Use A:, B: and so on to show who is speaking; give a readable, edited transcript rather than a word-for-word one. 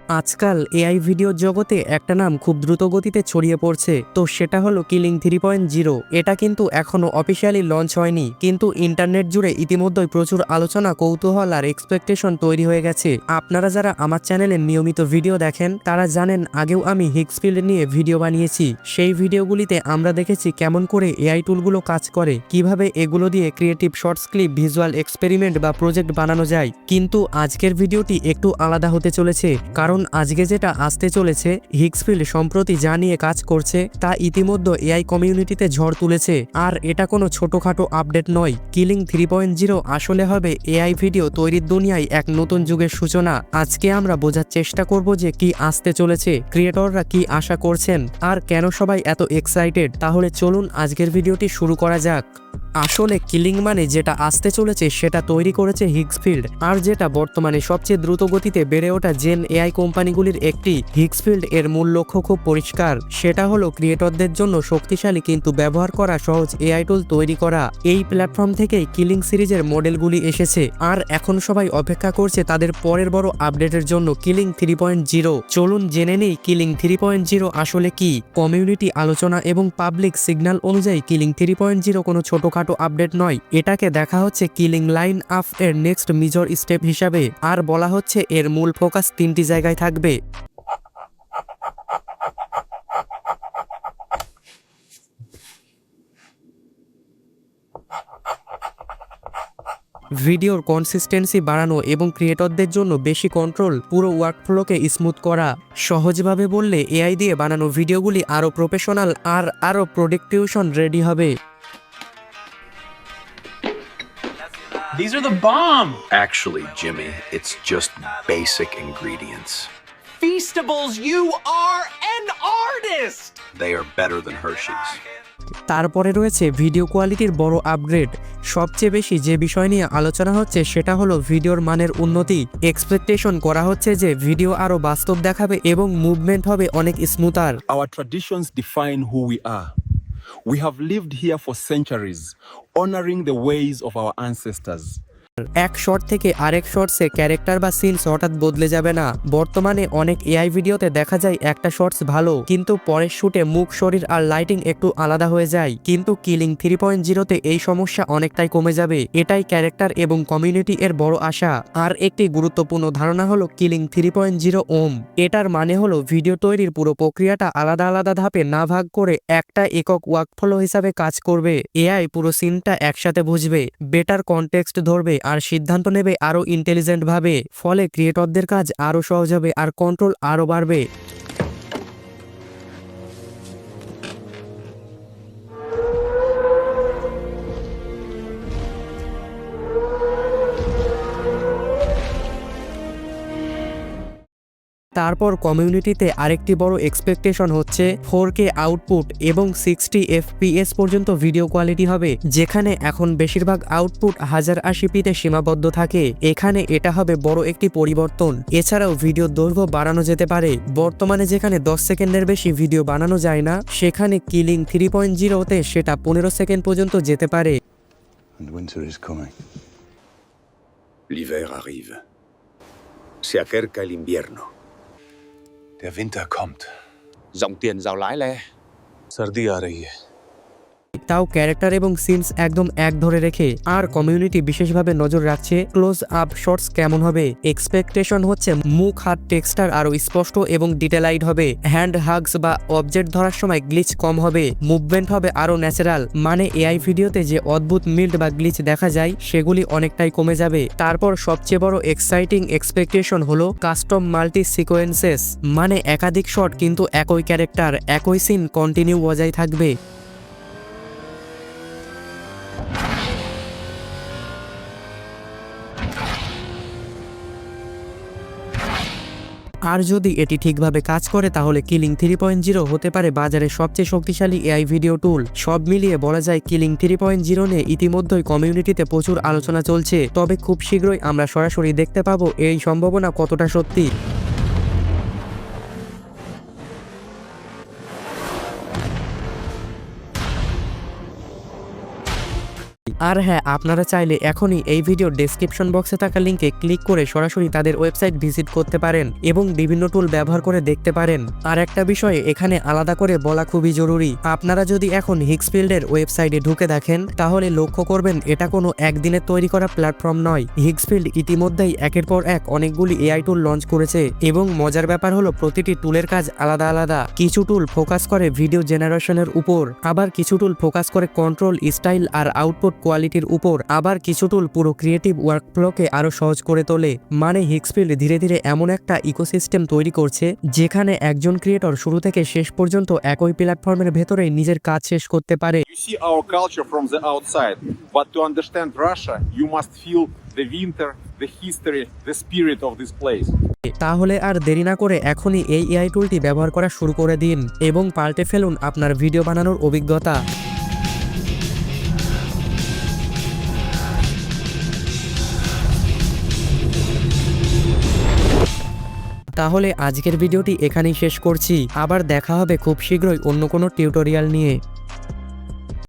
A: আজকাল AI video জগতে একটা নাম খুব দ্রুত গতিতে ছড়িয়ে পড়ছে, তো সেটা হলো কিলিং 3.0। এটা কিন্তু এখনো অফিসিয়ালি লঞ্চ হয়নি, কিন্তু ইন্টারনেট জুড়ে ইতিমধ্যেই প্রচুর আলোচনা, কৌতূহল আর এক্সপেকটেশন তৈরি হয়ে গেছে। আপনারা যারা আমার চ্যানেলে নিয়মিত ভিডিও দেখেন তারা জানেন আগেও আমি হিগসফিল্ড নিয়ে ভিডিও বানিয়েছি। সেই ভিডিওগুলিতে আমরা দেখেছি কেমন করে এআই টুলগুলো কাজ করে, কিভাবে এগুলো দিয়ে creative shorts clip, visual experiment বা প্রজেক্ট বানানো যায়। কিন্তু আজকের ভিডিওটি একটু আলাদা হতে চলেছে, কারণ আজকে যেটা আসতে চলেছে, হিগসফিল্ড সম্প্রতি যা নিয়ে কাজ করছে তা ইতিমধ্যে এআই কমিউনিটিতে ঝড় তুলেছে। আর এটা কোনো ছোটখাটো আপডেট নয়। কিলিং 3.0 আসলে হবে এআই ভিডিও তৈরির দুনিয়ায় এক নতুন যুগের সূচনা। আজকে আমরা বোঝার চেষ্টা করব যে কি আসতে চলেছে, ক্রিয়েটররা কি আশা করছেন, আর কেন সবাই এত এক্সাইটেড। তাহলে চলুন আজকের ভিডিওটি শুরু করা যাক। আসলে কিলিং মানে যেটা আসতে চলেছে সেটা তৈরি করেছে হিগসফিল্ড, আর যেটা বর্তমানে সবচেয়ে দ্রুত গতিতে বেড়ে ওঠা জেন এআই কোম্পানিগুলির একটি। হিগসফিল্ড এর মূল লক্ষ্য খুব পরিষ্কার, সেটা হলো ক্রিয়েটরদের জন্য শক্তিশালী কিন্তু ব্যবহার করা সহজ এআই টুল তৈরি করা। এই প্ল্যাটফর্ম থেকেই কিলিং সিরিজের মডেলগুলি এসেছে, আর এখন সবাই অপেক্ষা করছে তাদের পরের বড় আপডেটের জন্য, কিলিং 3.0। চলুন জেনে নেই কিলিং 3.0 আসলে কি। কমিউনিটি আলোচনা এবং পাবলিক সিগন্যাল অনুযায়ী কিলিং 3.0 কোনো ছোটখাটো আপডেট নয়। এটাকে দেখা হচ্ছে কিলিং লাইন আপ এর নেক্সট মেজর স্টেপ হিসাবে, আর বলা হচ্ছে এর মূল ফোকাস তিনটি জায়গায় থাকবে। ভিডিওর কনসিস্টেন্সি বাড়ানো এবং ক্রিয়েটরদের জন্য বেশি কন্ট্রোল, পুরো ওয়ার্কফ্লোকে স্মুথ করা। সহজভাবে বললে এআই দিয়ে বানানো ভিডিওগুলি আরও প্রফেশনাল আর আরও প্রোডাকশন রেডি হবে।
B: These are the bomb!
C: Actually, Jimmy, it's just basic ingredients.
B: Feastables, you are an artist!
C: They are better than Hershey's.
A: তারপরে রয়েছে ভিডিও কোয়ালিটির বড় আপগ্রেড। সবচেয়ে বেশি যে বিষয় নিয়ে আলোচনা হচ্ছে সেটা হলো ভিডিওর মানের উন্নতি। এক্সপেকটেশন করা হচ্ছে যে ভিডিও আরও বাস্তব দেখাবে এবং মুভমেন্ট হবে অনেক smoother.
D: Our traditions define who we are. We have lived here for centuries, honoring the ways of our ancestors.
A: এক শট থেকে আরেক শর্টসে ক্যারেক্টার বা সিনস হঠাৎ বদলে যাবে না। বর্তমানে অনেক এআই ভিডিওতে দেখা যায় একটা শর্টস ভালো, কিন্তু পরের শুটে মুখ, শরীর আর লাইটিং একটু আলাদা হয়ে যায়। কিন্তু কিলিং 3.0-তে এই সমস্যা অনেকটাই কমে যাবে। এটাই ক্যারেক্টার এবং কমিউনিটি এর বড় আশা। আর একটি গুরুত্বপূর্ণ ধারণা হলো কিলিং 3.0 ওম। এটার মানে হলো ভিডিও তৈরির পুরো প্রক্রিয়াটা আলাদা আলাদা ধাপে না ভাগ করে একটা একক ওয়ার্কফ্লো হিসাবে কাজ করবে। এআই পুরো সিনটা একসাথে বুঝবে, বেটার কনটেক্সট ধরবে আর সিদ্ধান্ত নেবে আরও ইন্টেলিজেন্ট ভাবে। ফলে ক্রিয়েটরদের কাজ আরও সহজ হবে আর কন্ট্রোল আরও বাড়বে। তারপর কমিউনিটিতে আরেকটি বড় এক্সপেকটেশন হচ্ছে 4K আউটপুট এবং 60 FPS পর্যন্ত ভিডিও কোয়ালিটি হবে, যেখানে এখন বেশিরভাগ আউটপুট 1080p-তে সীমাবদ্ধ থাকে। এখানে এটা হবে বড় একটি পরিবর্তন। এছাড়াও ভিডিও দৈর্ঘ্য বাড়ানো যেতে পারে। বর্তমানে যেখানে 10 সেকেন্ডের বেশি ভিডিও বানানো যায় না, সেখানে কিলিং 3.0-তে সেটা 15 সেকেন্ড পর্যন্ত যেতে পারে।
E: And winter is coming.
C: L'hiver arrive. Se acerca el invierno.
E: Der Winter kommt.
F: Dòng tiền giàu lãi lẹ.
E: सर्दी आ रही है.
A: তাও ক্যারেক্টার এবং সিনস একদম এক ধরে রেখে। আর কমিউনিটি বিশেষভাবে নজর রাখছে ক্লোজ আপ শর্টস কেমন হবে। এক্সপেকটেশন হচ্ছে মুখ, হাত, টেক্সচার আরও স্পষ্ট এবং ডিটেলাইড হবে। হ্যান্ড হাগস বা অবজেক্ট ধরার সময় গ্লিচ কম হবে, মুভমেন্ট হবে আরও ন্যাচারাল। মানে এআই ভিডিওতে যে অদ্ভুত মিল্ট বা গ্লিচ দেখা যায় সেগুলি অনেকটাই কমে যাবে। তারপর সবচেয়ে বড় এক্সাইটিং এক্সপেকটেশন হলো কাস্টম মাল্টি সিকোয়েন্সেস, মানে একাধিক শট কিন্তু একই ক্যারেক্টার, একই সিন কন্টিনিউ বজায় থাকবে। আর যদি এটি ঠিকভাবে কাজ করে তাহলে কিলিং 3.0 হতে পারে বাজারে সবচেয়ে শক্তিশালী এআই ভিডিও টুল। সব মিলিয়ে বলা যায় কিলিং 3.0 নিয়ে ইতিমধ্যেই কমিউনিটিতে প্রচুর আলোচনা চলছে, তবে খুব শীঘ্রই আমরা সরাসরি দেখতে পাবো এই সম্ভাবনা কতটা সত্যি। আর হ্যাঁ, আপনারা চাইলে এখনই এই ভিডিও ডেসক্রিপশন বক্সে থাকা লিঙ্কে ক্লিক করে সরাসরি তাদের ওয়েবসাইট ভিজিট করতে পারেন এবং বিভিন্ন টুল ব্যবহার করে দেখতে পারেন। আর একটা বিষয় এখানে আলাদা করে বলা খুবই জরুরি, আপনারা যদি এখন হিগসফিল্ডের ওয়েবসাইটে ঢুকে দেখেন তাহলে লক্ষ্য করবেন এটা কোনো একদিনের তৈরি করা প্ল্যাটফর্ম নয়। হিগসফিল্ড ইতিমধ্যেই একের পর এক অনেকগুলি এআই টুল লঞ্চ করেছে এবং মজার ব্যাপার হলো প্রতিটি টুলের কাজ আলাদা আলাদা। কিছু টুল ফোকাস করে ভিডিও জেনারেশনের উপর, আবার কিছু টুল ফোকাস করে কন্ট্রোল, স্টাইল আর আউটপুট কোয়ালিটির উপর, আবার কিছু টুল পুরো ক্রিয়েটিভ ওয়ার্কফ্লোকে আরো সহজ করে তোলে। মানে হিগসফিল্ড ধীরে ধীরে এমন একটা ইকোসিস্টেম তৈরি করছে যেখানে একজন ক্রিয়েটর শুরু থেকে শেষ পর্যন্ত একই প্ল্যাটফর্মের ভেতরে নিজের কাজ শেষ করতে পারে।
D: You see our culture from the outside, but to understand Russia, you must feel the winter, the history, the spirit of this place.
A: তাহলে আর দেরি না করে এখনই এই এআই টুলটি ব্যবহার করা শুরু করে দিন এবং পাল্টে ফেলুন আপনার ভিডিও বানানোর অভিজ্ঞতা। তাহলে আজকের ভিডিওটি এখানেই শেষ করছি, আবার দেখা হবে খুব শীঘ্রই অন্য কোনো টিউটোরিয়াল নিয়ে।